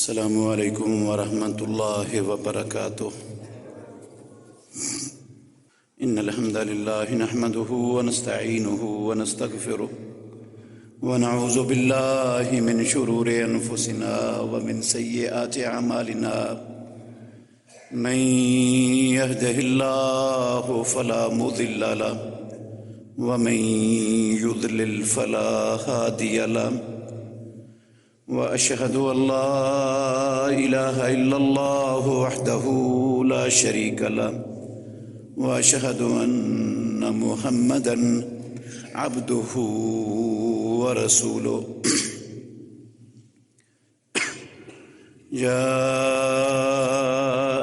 السلام علیکم ورحمۃ اللہ وبرکاتہ۔ ان الحمد للہ نحمده ونستعینه ونستغفره ونعوذ باللہ من شرور انفسنا ومن سیئات اعمالنا، من يهده اللہ فلا مضل له ومن يضلل فلا هادی له، وأشهد أن لا إله إلا الله وحده لا شريك له، وأشهد أن محمدًا عبده ورسوله۔ يا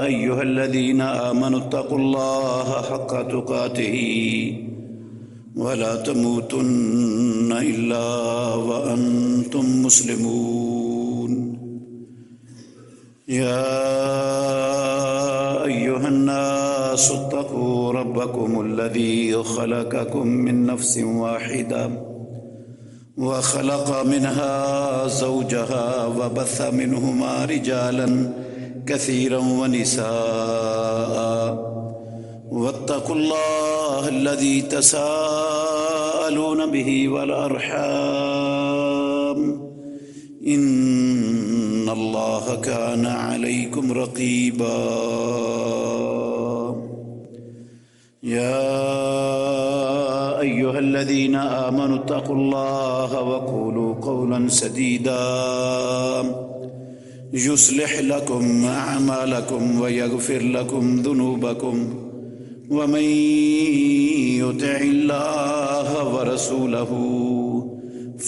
أيها الذين آمنوا اتقوا الله حق تقاته ولا تموتن إلا وأنتم مسلمون۔ يا أيها الناس اتقوا ربكم الذي خلقكم من نفس واحدة وخلق منها زوجها وبث منهما رجالا كثيرا ونساء، واتقوا الله الذي تساءلون به والأرحام، إن الله كان عليكم رقيبا۔ يا أيها الذين آمنوا اتقوا الله وقولوا قولا سديدا يصلح لكم أعمالكم ويغفر لكم ذنوبكم، ومن يطع الله ورسوله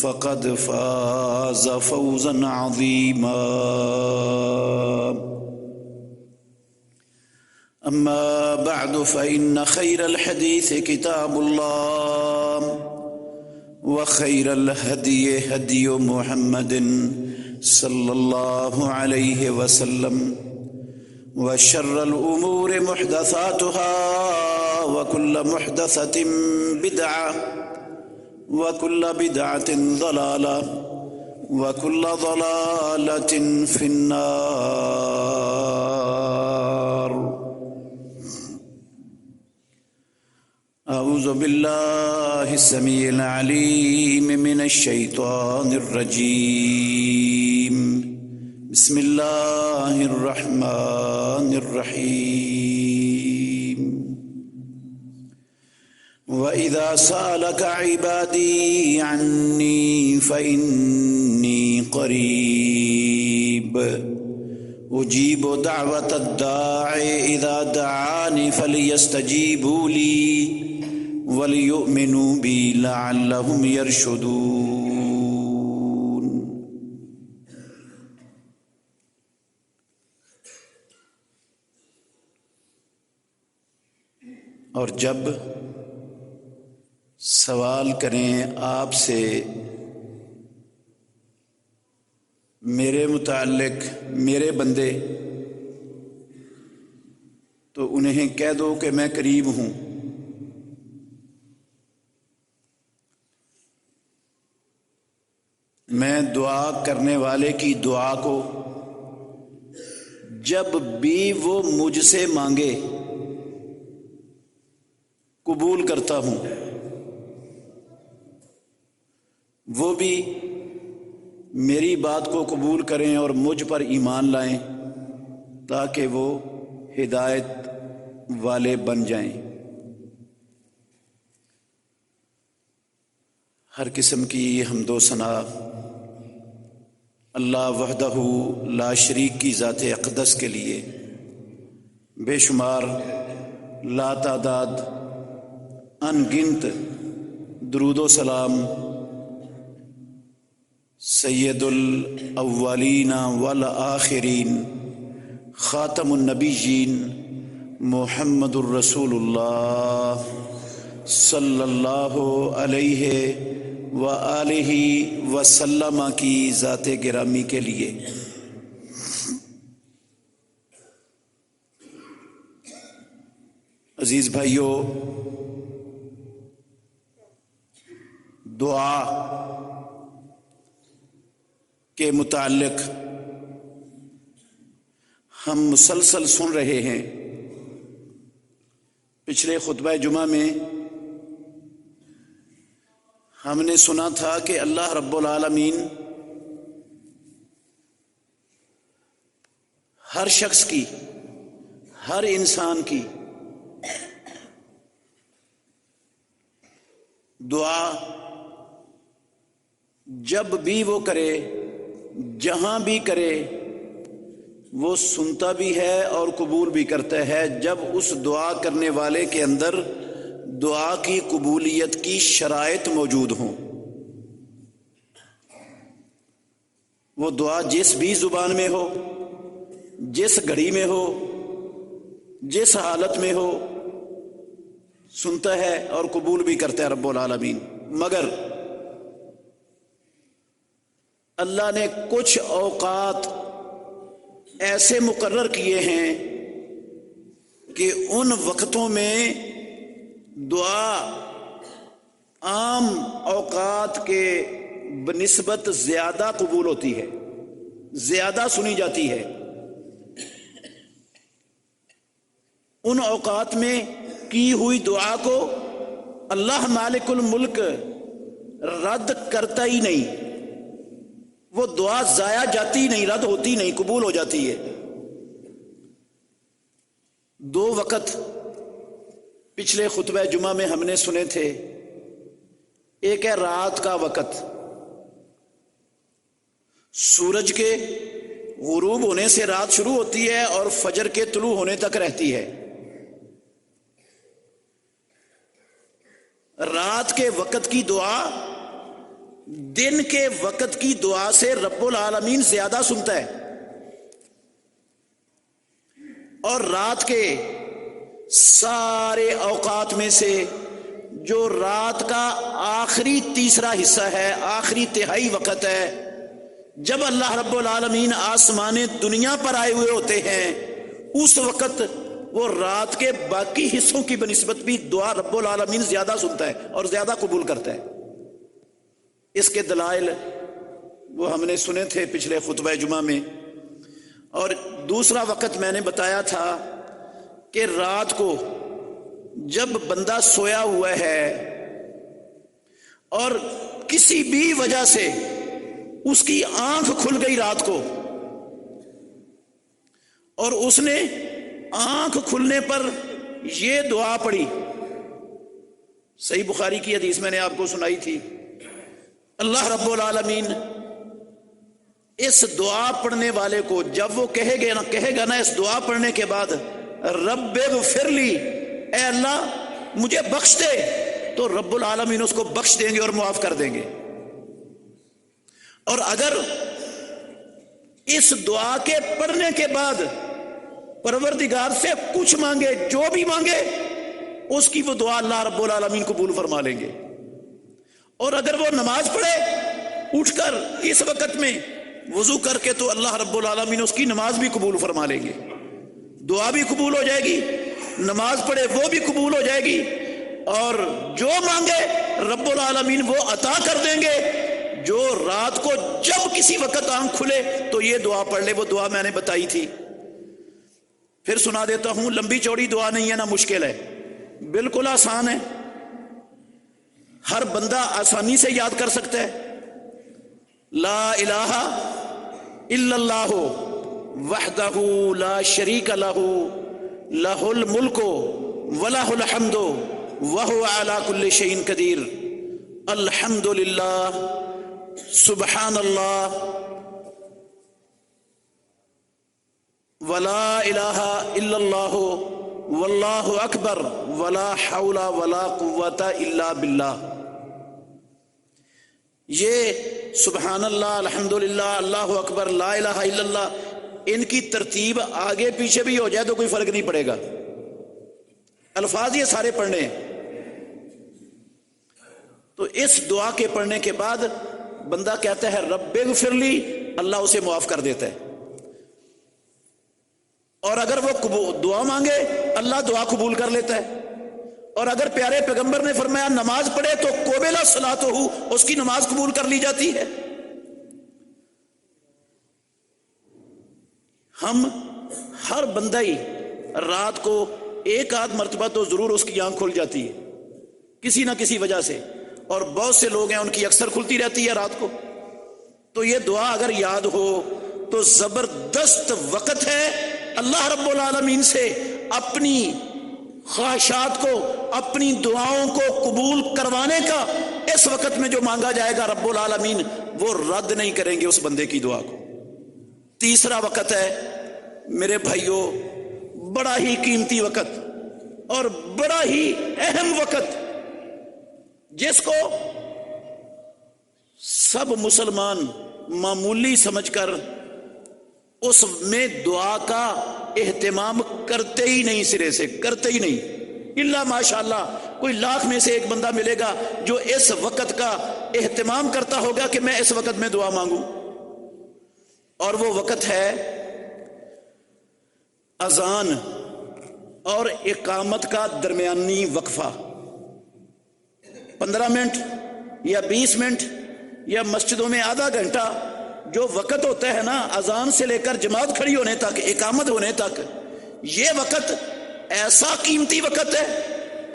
فقد فاز فوزا عظيما۔ أما بعد فإن خير الحديث كتاب الله، وخير الهدي هدي محمد صلى الله عليه وسلم، وشر الأمور محدثاتها، وكل محدثة بدعة، وكل بدعة ضلالة، وكل ضلالة في النار۔ أعوذ بالله السميع العليم من الشيطان الرجيم، بسم اللہ الرحمن الرحیم۔ وَإِذَا سَأَلَكَ عِبَادِي عَنِّي فَإِنِّي قَرِيبٌ أُجِيبُ دَعْوَةَ الدَّاعِ إِذَا دَعَانِ فَلْيَسْتَجِيبُوا لِي وَلْيُؤْمِنُوا بِي لَعَلَّهُمْ يَرْشُدُونَ۔ اور جب سوال کریں آپ سے میرے متعلق میرے بندے، تو انہیں کہہ دو کہ میں قریب ہوں۔ میں دعا کرنے والے کی دعا کو جب بھی وہ مجھ سے مانگے قبول کرتا ہوں، وہ بھی میری بات کو قبول کریں اور مجھ پر ایمان لائیں تاکہ وہ ہدایت والے بن جائیں۔ ہر قسم کی حمد و ثنا اللہ وحدہ لا شریک کی ذات اقدس کے لیے، بے شمار لا تعداد ان گنت درود و سلام سید الاولین والآخرین خاتم النبیین محمد الرسول اللہ صلی اللہ علیہ وآلہ وسلم کی ذات گرامی کے لیے۔ عزیز بھائیو، دعا کے متعلق ہم مسلسل سن رہے ہیں۔ پچھلے خطبہ جمعہ میں ہم نے سنا تھا کہ اللہ رب العالمین ہر شخص کی، ہر انسان کی دعا جب بھی وہ کرے، جہاں بھی کرے، وہ سنتا بھی ہے اور قبول بھی کرتا ہے، جب اس دعا کرنے والے کے اندر دعا کی قبولیت کی شرائط موجود ہوں۔ وہ دعا جس بھی زبان میں ہو، جس گھڑی میں ہو، جس حالت میں ہو، سنتا ہے اور قبول بھی کرتا ہے رب العالمین۔ مگر اللہ نے کچھ اوقات ایسے مقرر کیے ہیں کہ ان وقتوں میں دعا عام اوقات کے بنسبت زیادہ قبول ہوتی ہے، زیادہ سنی جاتی ہے۔ ان اوقات میں کی ہوئی دعا کو اللہ مالک الملک رد کرتا ہی نہیں، وہ دعا ضائع جاتی نہیں، رد ہوتی نہیں، قبول ہو جاتی ہے۔ دو وقت پچھلے خطبہ جمعہ میں ہم نے سنے تھے۔ ایک ہے رات کا وقت، سورج کے غروب ہونے سے رات شروع ہوتی ہے اور فجر کے طلوع ہونے تک رہتی ہے۔ رات کے وقت کی دعا دن کے وقت کی دعا سے رب العالمین زیادہ سنتا ہے، اور رات کے سارے اوقات میں سے جو رات کا آخری تیسرا حصہ ہے، آخری تہائی وقت ہے، جب اللہ رب العالمین آسمان دنیا پر آئے ہوئے ہوتے ہیں، اس وقت وہ رات کے باقی حصوں کی بنسبت بھی دعا رب العالمین زیادہ سنتا ہے اور زیادہ قبول کرتا ہے۔ اس کے دلائل وہ ہم نے سنے تھے پچھلے خطبہ جمعہ میں۔ اور دوسرا وقت میں نے بتایا تھا کہ رات کو جب بندہ سویا ہوا ہے اور کسی بھی وجہ سے اس کی آنکھ کھل گئی رات کو، اور اس نے آنکھ کھلنے پر یہ دعا پڑھی، صحیح بخاری کی حدیث میں نے آپ کو سنائی تھی، اللہ رب العالمین اس دعا پڑھنے والے کو جب وہ کہے گا نا اس دعا پڑھنے کے بعد، رب اغفر لی، اے اللہ مجھے بخش دے، تو رب العالمین اس کو بخش دیں گے اور معاف کر دیں گے۔ اور اگر اس دعا کے پڑھنے کے بعد پروردگار سے کچھ مانگے، جو بھی مانگے، اس کی وہ دعا اللہ رب العالمین قبول فرما لیں گے۔ اور اگر وہ نماز پڑھے اٹھ کر اس وقت میں وضو کر کے، تو اللہ رب العالمین اس کی نماز بھی قبول فرما لیں گے، دعا بھی قبول ہو جائے گی، نماز پڑھے وہ بھی قبول ہو جائے گی، اور جو مانگے رب العالمین وہ عطا کر دیں گے۔ جو رات کو جب کسی وقت آنکھ کھلے تو یہ دعا پڑھ لے، وہ دعا میں نے بتائی تھی، پھر سنا دیتا ہوں۔ لمبی چوڑی دعا نہیں ہے، نہ مشکل ہے، بالکل آسان ہے، ہر بندہ آسانی سے یاد کر سکتا ہے۔ لا الہ الا اللہ وحدہ لا شریک لہ لہ الملک ولہ الحمد وہو علی کل شیء قدیر، الحمد للہ، سبحان اللہ، ولا الہ الا اللہ، واللہ اکبر، ولا حول ولا قوت الا باللہ۔ یہ سبحان اللہ، الحمدللہ، اللہ اکبر، لا الہ الا اللہ، ان کی ترتیب آگے پیچھے بھی ہو جائے تو کوئی فرق نہیں پڑے گا، الفاظ یہ سارے پڑھنے ہیں۔ تو اس دعا کے پڑھنے کے بعد بندہ کہتا ہے رب اغفر لی، اللہ اسے معاف کر دیتا ہے، اور اگر وہ دعا مانگے اللہ دعا قبول کر لیتا ہے۔ اور اگر پیارے پیغمبر نے فرمایا نماز پڑھے تو قبل صلاتہ، اس کی نماز قبول کر لی جاتی ہے۔ ہم ہر بندہ ہی رات کو ایک آدھ مرتبہ تو ضرور اس کی آنکھ کھل جاتی ہے کسی نہ کسی وجہ سے، اور بہت سے لوگ ہیں ان کی اکثر کھلتی رہتی ہے رات کو. تو یہ دعا اگر یاد ہو تو زبردست وقت ہے اللہ رب العالمین سے اپنی خواہشات کو، اپنی دعاؤں کو قبول کروانے کا. اس وقت میں جو مانگا جائے گا رب العالمین وہ رد نہیں کریں گے اس بندے کی دعا کو. تیسرا وقت ہے میرے بھائیوں، بڑا ہی قیمتی وقت اور بڑا ہی اہم وقت، جس کو سب مسلمان معمولی سمجھ کر اس میں دعا کا اہتمام کرتے ہی نہیں، سرے سے کرتے ہی نہیں. الا ماشاءاللہ کوئی لاکھ میں سے ایک بندہ ملے گا جو اس وقت کا اہتمام کرتا ہوگا کہ میں اس وقت میں دعا مانگوں. اور وہ وقت ہے اذان اور اقامت کا درمیانی وقفہ. 15 منٹ یا 20 منٹ یا مسجدوں میں آدھا گھنٹہ جو وقت ہوتا ہے نا، اذان سے لے کر جماعت کھڑی ہونے تک، اقامت ہونے تک، یہ وقت ایسا قیمتی وقت ہے،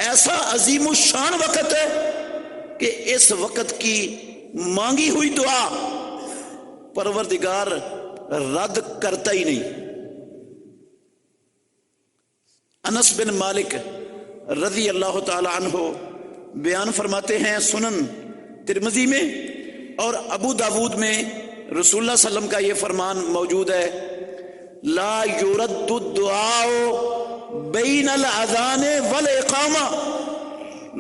ایسا عظیم الشان وقت ہے کہ اس وقت کی مانگی ہوئی دعا پروردگار رد کرتا ہی نہیں. انس بن مالک رضی اللہ تعالی عنہ بیان فرماتے ہیں، سنن ترمذی میں اور ابو داود میں رسول اللہ صلی اللہ علیہ وسلم کا یہ فرمان موجود ہے، لا یرد الدعاء بین الاذان والاقامہ.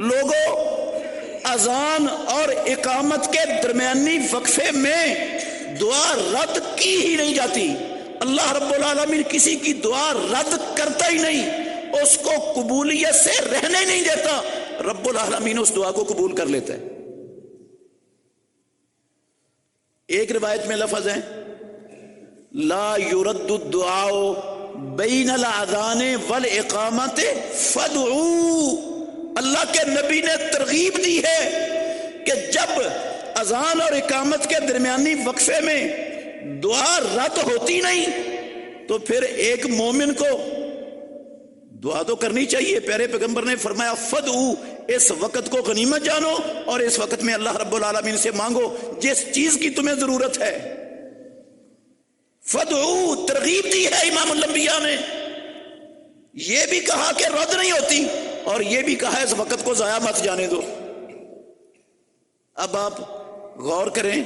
لوگوں، اذان اور اقامت کے درمیانی وقفے میں دعا رد کی ہی نہیں جاتی. اللہ رب العالمین کسی کی دعا رد کرتا ہی نہیں، اس کو قبولیت سے رہنے نہیں دیتا. رب العالمین اس دعا کو قبول کر لیتا ہے. ایک روایت میں لفظ ہے لا یرد الدعاء بین الاذان والاقامت فادعوا. اللہ کے نبی نے ترغیب دی ہے کہ جب اذان اور اقامت کے درمیانی وقفے میں دعا رد ہوتی نہیں تو پھر ایک مومن کو دعا تو کرنی چاہیے. پیارے پیغمبر نے فرمایا فدعو، اس وقت کو غنیمت جانو اور اس وقت میں اللہ رب العالمین سے مانگو جس چیز کی تمہیں ضرورت ہے. فدعو ترغیب دی ہے امام الانبیاء نے. یہ بھی کہا کہ رد نہیں ہوتی اور یہ بھی کہا اس وقت کو ضائع مت جانے دو. اب آپ غور کریں،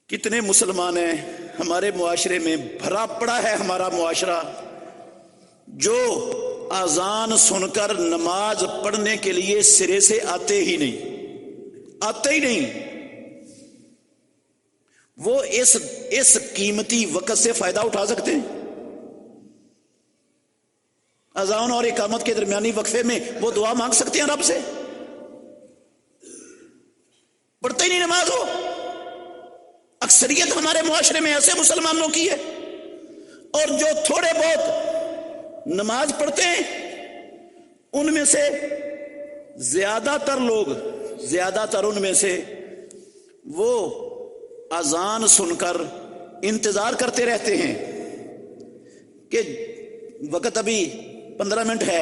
کتنے مسلمان ہیں ہمارے معاشرے میں، بھرا پڑا ہے ہمارا معاشرہ، جو اذان سن کر نماز پڑھنے کے لیے سرے سے آتے ہی نہیں. وہ اس قیمتی وقت سے فائدہ اٹھا سکتے ہیں. اذان اور اقامت کے درمیانی وقفے میں وہ دعا مانگ سکتے ہیں رب سے. پڑھتے ہی نہیں نماز. ہو اکثریت ہمارے معاشرے میں ایسے مسلمانوں کی ہے، اور جو تھوڑے بہت نماز پڑھتے ہیں ان میں سے زیادہ تر ان میں سے وہ اذان سن کر انتظار کرتے رہتے ہیں کہ وقت ابھی 15 منٹ ہے،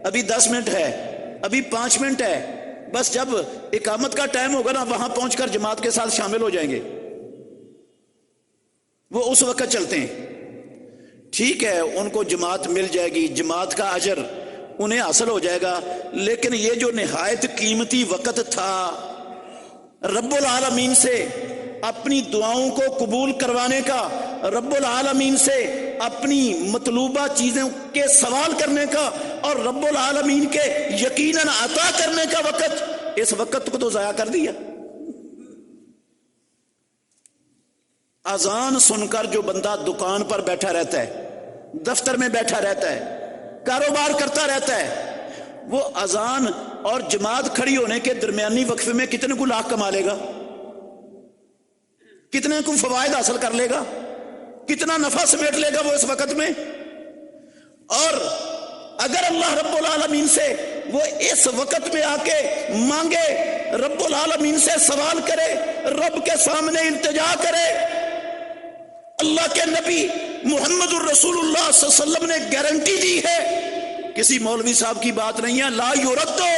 ابھی 10 منٹ ہے، ابھی 5 منٹ ہے، بس جب اقامت کا ٹائم ہوگا نا وہاں پہنچ کر جماعت کے ساتھ شامل ہو جائیں گے. وہ اس وقت چلتے ہیں. ٹھیک ہے، ان کو جماعت مل جائے گی، جماعت کا اجر انہیں حاصل ہو جائے گا، لیکن یہ جو نہایت قیمتی وقت تھا رب العالمین سے اپنی دعاؤں کو قبول کروانے کا، رب العالمین سے اپنی مطلوبہ چیزوں کے سوال کرنے کا اور رب العالمین کے یقیناً عطا کرنے کا وقت، اس وقت کو تو ضائع کر دیا. اذان سن کر جو بندہ دکان پر بیٹھا رہتا ہے، دفتر میں بیٹھا رہتا ہے، کاروبار کرتا رہتا ہے، وہ اذان اور جماعت کھڑی ہونے کے درمیانی وقفے میں کتنے کو لاکھ کما لے گا، کتنے کو فوائد حاصل کر لے گا، کتنا نفع سمیٹ لے گا وہ اس وقت میں. اور اگر اللہ رب العالمین سے وہ اس وقت میں آ کے مانگے، رب العالمین سے سوال کرے، رب کے سامنے التجا کرے، اللہ کے نبی محمد الرسول اللہ صلی اللہ علیہ وسلم نے گارنٹی دی ہے، کسی مولوی صاحب کی بات نہیں ہے، لا یردو،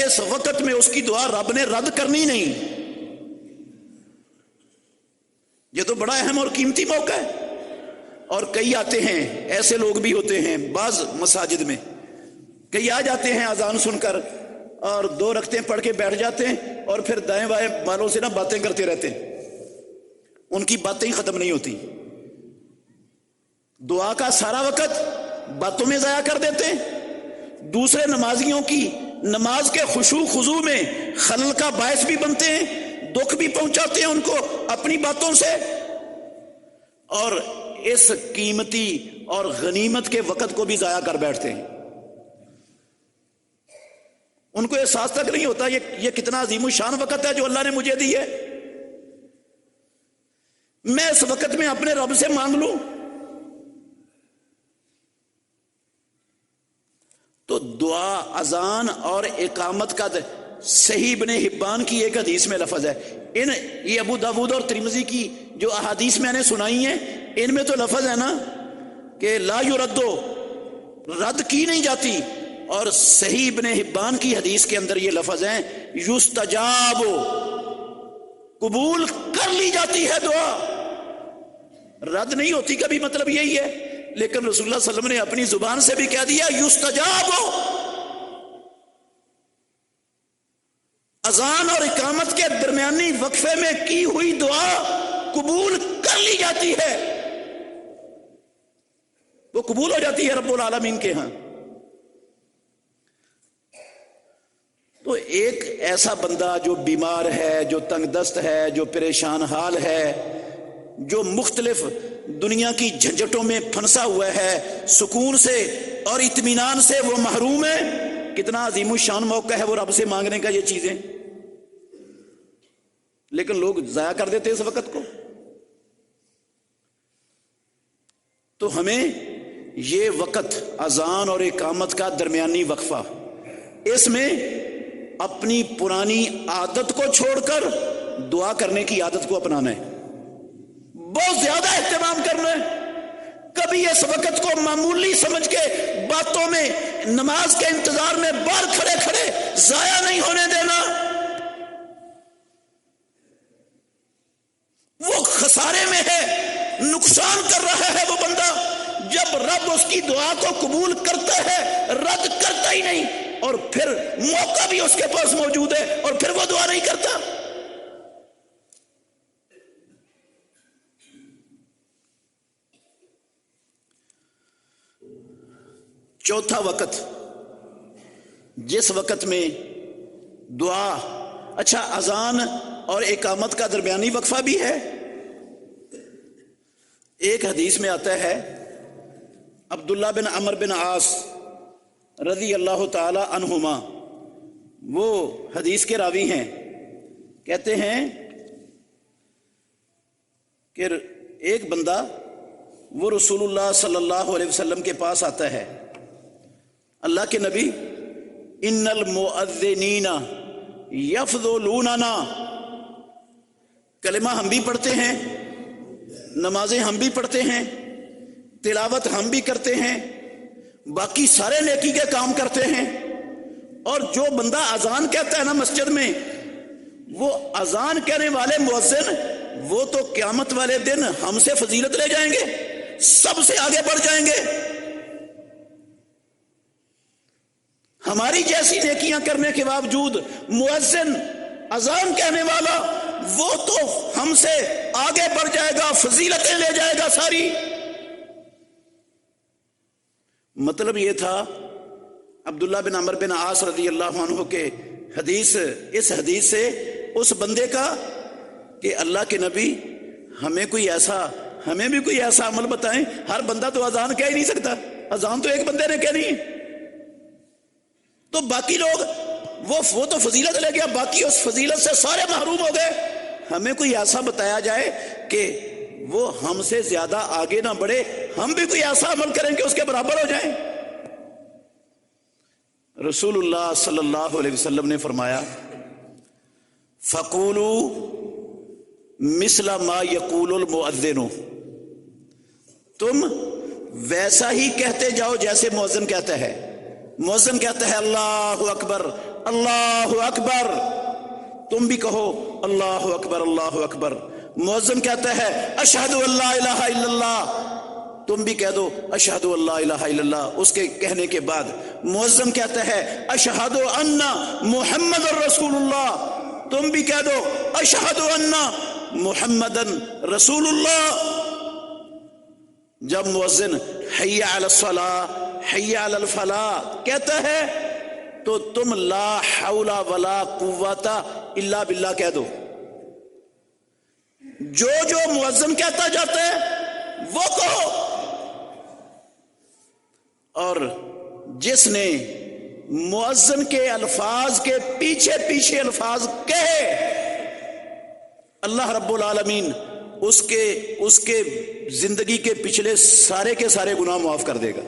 اس وقت میں اس کی دعا رب نے رد کرنی نہیں۔ یہ تو بڑا اہم اور قیمتی موقع ہے۔ اور کئی آتے ہیں، ایسے لوگ بھی ہوتے ہیں بعض مساجد میں، کئی آ جاتے ہیں اذان سن کر اور 2 رکعتیں پڑھ کے بیٹھ جاتے ہیں اور پھر دائیں بائیں والوں سے باتیں کرتے رہتے ہیں، ان کی باتیں ہی ختم نہیں ہوتی، دعا کا سارا وقت باتوں میں ضائع کر دیتے ہیں، دوسرے نمازیوں کی نماز کے خشوع خضوع میں خلل کا باعث بھی بنتے ہیں، دکھ بھی پہنچاتے ہیں ان کو اپنی باتوں سے، اور اس قیمتی اور غنیمت کے وقت کو بھی ضائع کر بیٹھتے ہیں۔ ان کو احساس تک نہیں ہوتا یہ کتنا عظیم الشان وقت ہے جو اللہ نے مجھے دی ہے، میں اس وقت میں اپنے رب سے مانگ لوں۔ تو دعا، اذان اور اقامت کا صحیح ابن حبان کی ایک حدیث میں لفظ ہے، یہ ابو داود اور ترمذی کی جو احادیث میں نے سنائی ہیں ان میں تو لفظ ہے نا کہ لا یردو، رد کی نہیں جاتی، اور صحیح ابن حبان کی حدیث کے اندر یہ لفظ ہیں یستجاب، قبول کر لی جاتی ہے دعا، رد نہیں ہوتی کبھی، مطلب یہی ہے۔ لیکن رسول اللہ صلی اللہ علیہ وسلم نے اپنی زبان سے بھی کہہ دیا یستجاب، اذان اور اقامت کے درمیانی وقفے میں کی ہوئی دعا قبول کر لی جاتی ہے، وہ قبول ہو جاتی ہے رب العالمین کے ہاں۔ تو ایک ایسا بندہ جو بیمار ہے، جو تنگ دست ہے، جو پریشان حال ہے، جو مختلف دنیا کی جھنجٹوں میں پھنسا ہوا ہے، سکون سے اور اطمینان سے وہ محروم ہے، کتنا عظیم الشان موقع ہے وہ رب سے مانگنے کا یہ چیزیں، لیکن لوگ ضائع کر دیتے اس وقت کو۔ تو ہمیں یہ وقت اذان اور اقامت کا درمیانی وقفہ، اس میں اپنی پرانی عادت کو چھوڑ کر دعا کرنے کی عادت کو اپنانا ہے، بہت زیادہ اہتمام کرنا ہے، کبھی اس وقت کو معمولی سمجھ کے باتوں میں نماز کے انتظار میں باہر کھڑے کھڑے ضائع نہیں ہونے دینا۔ وہ خسارے میں ہے، نقصان کر رہا ہے وہ بندہ جب رب اس کی دعا کو قبول کرتا ہے، رد کرتا ہی نہیں، اور پھر موقع بھی اس کے پاس موجود ہے اور پھر وہ دعا نہیں کرتا۔ چوتھا وقت، جس وقت میں دعا، اچھا اذان اور اقامت کا درمیانی وقفہ بھی ہے، ایک حدیث میں آتا ہے عبداللہ بن عمر بن عاص رضی اللہ تعالی عنہما، وہ حدیث کے راوی ہیں، کہتے ہیں کہ ایک بندہ وہ رسول اللہ صلی اللہ علیہ وسلم کے پاس آتا ہے، اللہ کے نبی ان المؤذنین یفضلوننا، کلمہ ہم بھی پڑھتے ہیں، نمازیں ہم بھی پڑھتے ہیں، تلاوت ہم بھی کرتے ہیں، باقی سارے نیکی کے کام کرتے ہیں، اور جو بندہ اذان کہتا ہے نا مسجد میں، وہ اذان کہنے والے مؤذن وہ تو قیامت والے دن ہم سے فضیلت لے جائیں گے، سب سے آگے بڑھ جائیں گے، ہماری جیسی نیکیاں کرنے کے باوجود مؤذن اذان کہنے والا وہ تو ہم سے آگے بڑھ جائے گا، فضیلتیں لے جائے گا ساری۔ مطلب یہ تھا عبداللہ بن عمر بن عاص رضی اللہ عنہ کے حدیث، اس حدیث سے اس بندے کا کہ اللہ کے نبی ہمیں بھی کوئی ایسا عمل بتائیں، ہر بندہ تو اذان کہہ ہی نہیں سکتا، اذان تو ایک بندے نے کہنی ہے، تو باقی لوگ وہ تو فضیلت لے گیا، باقی اس فضیلت سے سارے محروم ہو گئے، ہمیں کوئی ایسا بتایا جائے کہ وہ ہم سے زیادہ آگے نہ بڑھے، ہم بھی کوئی ایسا عمل کریں کہ اس کے برابر ہو جائیں۔ رسول اللہ صلی اللہ علیہ وسلم نے فرمایا فَقُولُوا مِثْلَ مَا يَقُولُ الْمُؤَذِّنُ، تم ویسا ہی کہتے جاؤ جیسے مؤذن کہتا ہے. مؤذن کہتا ہے اللہ اکبر اللہ اکبر، تم بھی کہو اللہ اکبر اللہ اکبر. مؤذن کہتا ہے اشہد ان لا الہ الا اللہ، تم بھی کہہ دو اشہد ان لا الہ الا اللہ. اس کے کہنے کے بعد مؤذن کہتا ہے اشہد ان محمد رسول اللہ، تم بھی کہہ دو اشہد ان محمد رسول اللہ. جب مؤذن حی علی الصلاۃ حی علی الفلاح کہتا ہے تو تم لا حول ولا قوت الا باللہ کہہ دو. جو جو مؤذن کہتا جاتا ہے وہ کہو، اور جس نے مؤذن کے الفاظ کے پیچھے پیچھے الفاظ کہے اللہ رب العالمین اس کے زندگی کے پچھلے سارے کے سارے گناہ معاف کر دے گا.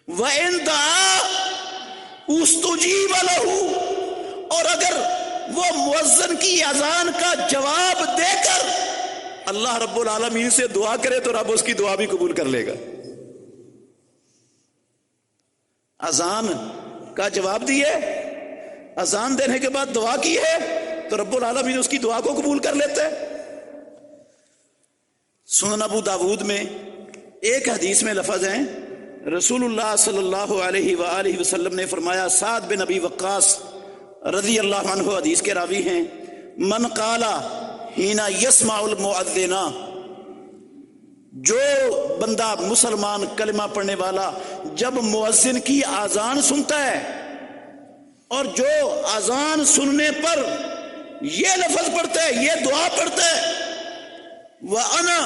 وَإِن دَعَا اُسْتُجِيبَ لَهُ، اور اگر وہ مؤذن کی اذان کا جواب دے کر اللہ رب العالمین سے دعا کرے تو رب اس کی دعا بھی قبول کر لے گا. اذان کا جواب دیے، اذان دینے کے بعد دعا کی ہے تو رب العالمین اس کی دعا کو قبول کر لیتے. سنن ابو داود میں ایک حدیث میں لفظ ہیں رسول اللہ صلی اللہ علیہ وآلہ وسلم نے فرمایا، سعد بن ابی وقاص رضی اللہ عنہ حدیث کے راوی ہیں، من قال حین یسمع المؤذن، جو بندہ مسلمان کلمہ پڑھنے والا جب مؤذن کی اذان سنتا ہے اور جو اذان سننے پر یہ لفظ پڑھتا ہے، یہ دعا پڑھتا ہے، وَأَنَا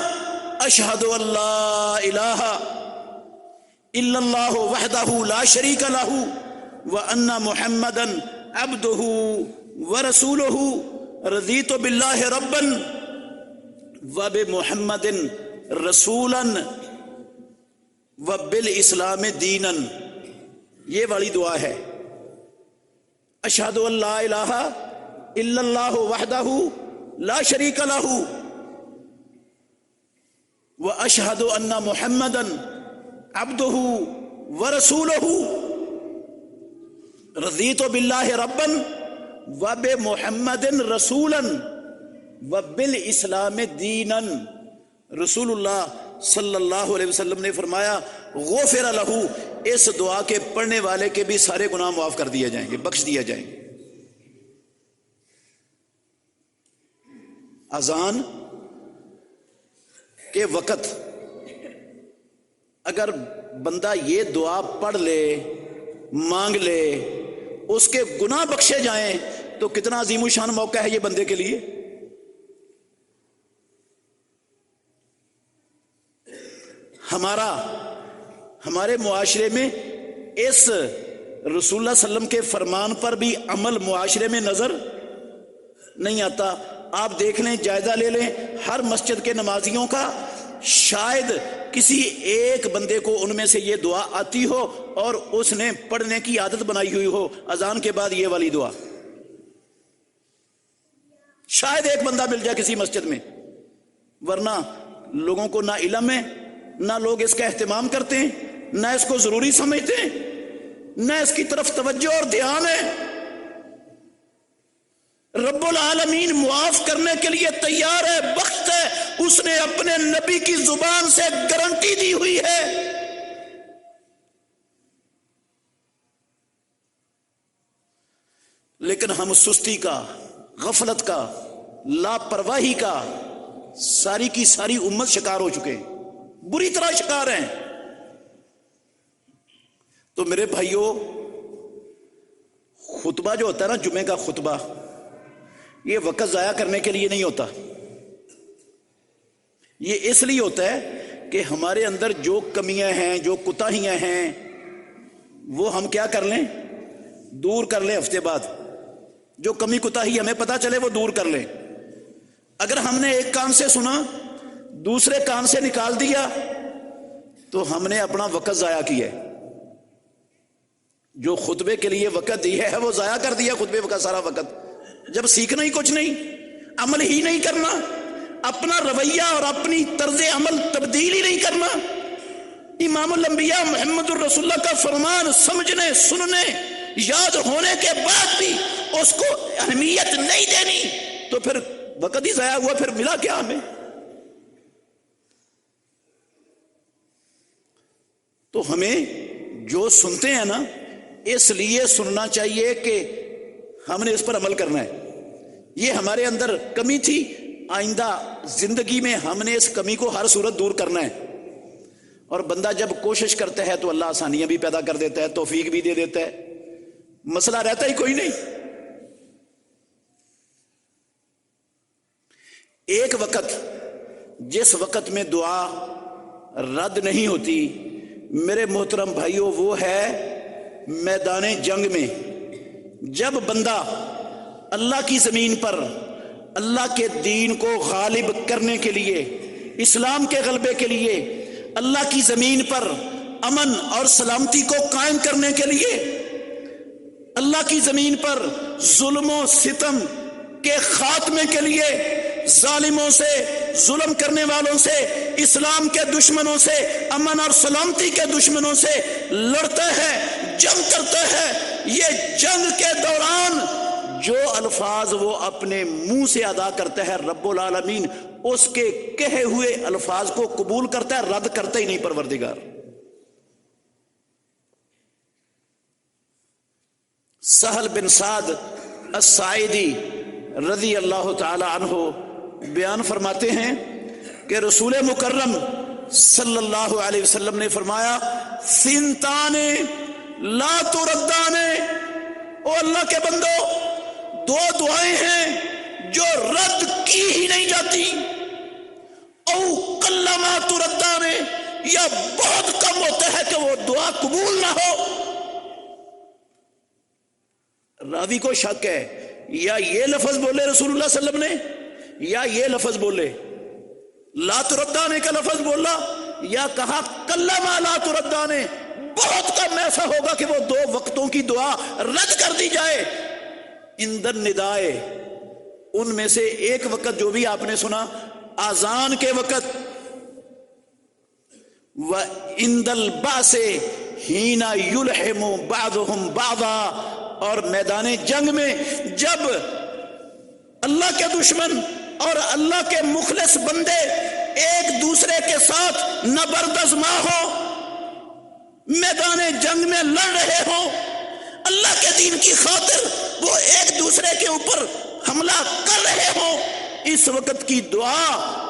أَشْهَدُ أَن لَا إِلَٰهَ إِلَّا اللَّهُ وَحْدَهُ لَا شَرِيكَ لَهُ وَأَنَّ مُحَمَّدًا عَبْدُهُ وَرَسُولُهُ رَضِيتُ بِاللَّهِ رَبًّا وَبِمُحَمَّدٍ رَسُولًا وَبِالْإِسْلَامِ دِينًا. یہ والی دعا ہے، اشہد ان لا الہ الا اللہ وحدہ لا شریک لہ واشہد ان محمدا عبدہ ورسولہ رضیت باللہ ربا وبمحمد رسولا وبالاسلام دینا. رسول اللہ صلی اللہ علیہ وسلم نے فرمایا غفر لہ، اس دعا کے پڑھنے والے کے بھی سارے گناہ معاف کر دیے جائیں گے، بخش دیے جائیں گے. اذان کے وقت اگر بندہ یہ دعا پڑھ لے، مانگ لے، اس کے گناہ بخشے جائیں تو کتنا عظیم الشان موقع ہے یہ بندے کے لیے. ہمارے معاشرے میں اس رسول اللہ صلی اللہ علیہ وسلم کے فرمان پر بھی عمل معاشرے میں نظر نہیں آتا. آپ دیکھ لیں، جائزہ لے لیں ہر مسجد کے نمازیوں کا، شاید کسی ایک بندے کو ان میں سے یہ دعا آتی ہو اور اس نے پڑھنے کی عادت بنائی ہوئی ہو اذان کے بعد یہ والی دعا. شاید ایک بندہ مل جائے کسی مسجد میں، ورنہ لوگوں کو نہ علم ہے، نہ لوگ اس کا اہتمام کرتے ہیں، نہ اس کو ضروری سمجھتے ہیں، نہ اس کی طرف توجہ اور دھیان ہے. رب العالمین معاف کرنے کے لیے تیار ہے، بخشتا ہے، اس نے اپنے نبی کی زبان سے گارنٹی دی ہوئی ہے. لیکن ہم سستی کا، غفلت کا، لاپرواہی کا ساری کی ساری امت شکار ہو چکے ہیں، بری طرح شکار ہیں. تو میرے بھائیوں، خطبہ جو ہوتا ہے نا، جمعے کا خطبہ، یہ وقت ضائع کرنے کے لیے نہیں ہوتا. یہ اس لیے ہوتا ہے کہ ہمارے اندر جو کمیاں ہیں، جو کوتاہیاں ہیں، وہ ہم کیا کر لیں، دور کر لیں. ہفتے بعد جو کمی کوتاہی ہمیں پتہ چلے وہ دور کر لیں. اگر ہم نے ایک کان سے سنا دوسرے کان سے نکال دیا تو ہم نے اپنا وقت ضائع کیا ہے. جو خطبے کے لیے وقت دی ہے وہ ضائع کر دیا، خطبے کا سارا وقت. جب سیکھنا ہی کچھ نہیں، عمل ہی نہیں کرنا، اپنا رویہ اور اپنی طرز عمل تبدیل ہی نہیں کرنا؟ امام الانبیاء محمد الرسول اللہ کا فرمان سمجھنے سننے یاد ہونے کے بعد بھی اس کو اہمیت نہیں دینی تو پھر وقت ہی ضائع ہوا، پھر ملا کیا ہمیں؟ تو ہمیں جو سنتے ہیں نا، اس لیے سننا چاہیے کہ ہم نے اس پر عمل کرنا ہے۔ یہ ہمارے اندر کمی تھی، آئندہ زندگی میں ہم نے اس کمی کو ہر صورت دور کرنا ہے۔ اور بندہ جب کوشش کرتا ہے تو اللہ آسانیاں بھی پیدا کر دیتا ہے، توفیق بھی دے دیتا ہے، مسئلہ رہتا ہی کوئی نہیں۔ ایک وقت جس وقت میں دعا رد نہیں ہوتی میرے محترم بھائیوں، وہ ہے میدان جنگ میں، جب بندہ اللہ کی زمین پر اللہ کے دین کو غالب کرنے کے لیے، اسلام کے غلبے کے لیے، اللہ کی زمین پر امن اور سلامتی کو قائم کرنے کے لیے، اللہ کی زمین پر ظلم و ستم کے خاتمے کے لیے، ظالموں سے، ظلم کرنے والوں سے، اسلام کے دشمنوں سے، امن اور سلامتی کے دشمنوں سے لڑتا ہے، جنگ کرتا ہے۔ یہ جنگ کے دوران جو الفاظ وہ اپنے منہ سے ادا کرتا ہے، رب العالمین اس کے کہے ہوئے الفاظ کو قبول کرتا ہے، رد کرتا ہی نہیں پروردگار۔ سہل بن سعد الساعدی رضی اللہ تعالی عنہ بیان فرماتے ہیں کہ رسول مکرم صلی اللہ علیہ وسلم نے فرمایا، سنتان لا تردان، او اللہ کے بندو، دو دعائیں ہیں جو رد کی ہی نہیں جاتی، او کلما تردان، یا بہت کم ہوتا ہے کہ وہ دعا قبول نہ ہو۔ راوی کو شک ہے، یا یہ لفظ بولے رسول اللہ صلی اللہ علیہ وسلم نے، یا یہ لفظ بولے، لا تردانے کا لفظ بولا، یا کہا کلما لا تردانے، بہت کم ایسا ہوگا کہ وہ دو وقتوں کی دعا رد کر دی جائے۔ اندر ندائے، ان میں سے ایک وقت جو بھی آپ نے سنا، اذان کے وقت، وَإِنْدَ الْبَعْثِ حِينَ يُلْحِمُ بَعْضُهُمْ بَعْضًا، اور میدان جنگ میں جب اللہ کے دشمن اور اللہ کے مخلص بندے ایک دوسرے کے ساتھ نبردازماں ہو، میدان جنگ میں لڑ رہے ہوں، اللہ کے دین کی خاطر وہ ایک دوسرے کے اوپر حملہ کر رہے ہوں، اس وقت کی دعا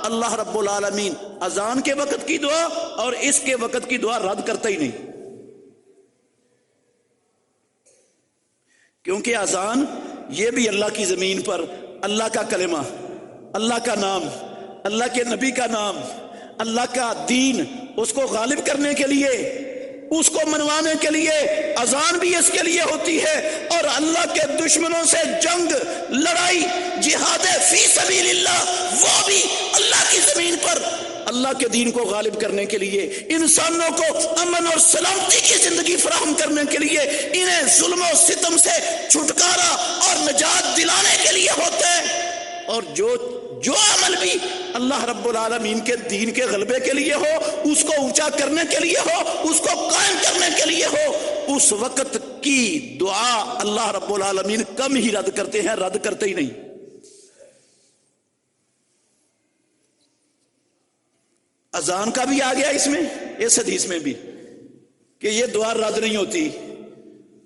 اللہ رب العالمین اذان کے وقت کی دعا اور اس کے وقت کی دعا رد کرتا ہی نہیں، کیونکہ اذان یہ بھی اللہ کی زمین پر اللہ کا کلمہ، اللہ کا نام، اللہ کے نبی کا نام، اللہ کا دین، اس کو غالب کرنے کے لیے، اس کو منوانے کے لیے اذان بھی اس کے لیے ہوتی ہے، اور اللہ کے دشمنوں سے جنگ، لڑائی، جہاد فی سبیل اللہ، وہ بھی اللہ کی زمین پر اللہ کے دین کو غالب کرنے کے لیے، انسانوں کو امن اور سلامتی کی زندگی فراہم کرنے کے لیے، انہیں ظلم و ستم سے چھٹکارا اور نجات دلانے کے لیے ہوتے ہیں۔ اور جو عمل بھی اللہ رب العالمین کے دین کے غلبے کے لیے ہو، اس کو اونچا کرنے کے لیے ہو، اس کو قائم کرنے کے لیے ہو، اس وقت کی دعا اللہ رب العالمین کم ہی رد کرتے ہیں، رد کرتے ہی نہیں۔ اذان کا بھی آ گیا اس میں، اس حدیث میں بھی، کہ یہ دعا رد نہیں ہوتی،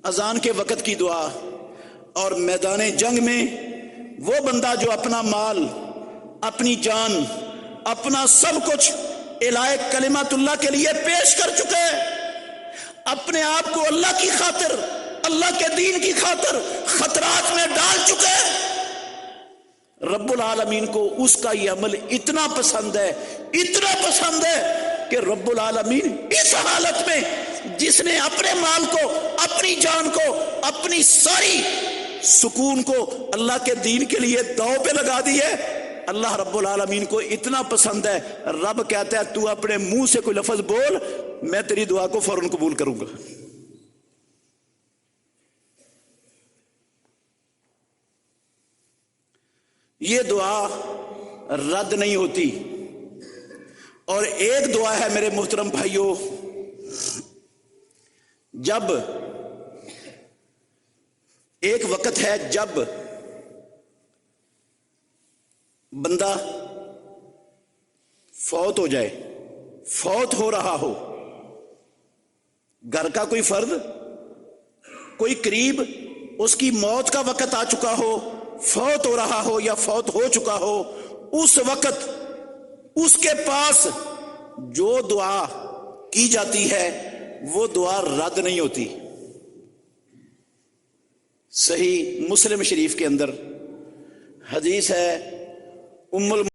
اذان کے وقت کی دعا۔ اور میدان جنگ میں وہ بندہ جو اپنا مال، اپنی جان، اپنا سب کچھ الہی کلمات اللہ کے لیے پیش کر چکے ہیں، اپنے آپ کو اللہ کی خاطر، اللہ کے دین کی خاطر خطرات میں ڈال چکے ہیں، رب العالمین کو اس کا یہ عمل اتنا پسند ہے، اتنا پسند ہے کہ رب العالمین اس حالت میں جس نے اپنے مال کو، اپنی جان کو، اپنی ساری سکون کو اللہ کے دین کے لیے داؤ پہ لگا دی ہے، اللہ رب العالمین کو اتنا پسند ہے، رب کہتا ہے تو اپنے منہ سے کوئی لفظ بول، میں تیری دعا کو فوراً قبول کروں گا۔ یہ دعا رد نہیں ہوتی. اور ایک دعا ہے میرے محترم بھائیوں، جب ایک وقت ہے جب بندہ فوت ہو جائے، فوت ہو رہا ہو، گھر کا کوئی فرد، کوئی قریب، اس کی موت کا وقت آ چکا ہو، فوت ہو رہا ہو یا فوت ہو چکا ہو، اس وقت اس کے پاس جو دعا کی جاتی ہے وہ دعا رد نہیں ہوتی. صحیح مسلم شریف کے اندر حدیث ہے، ام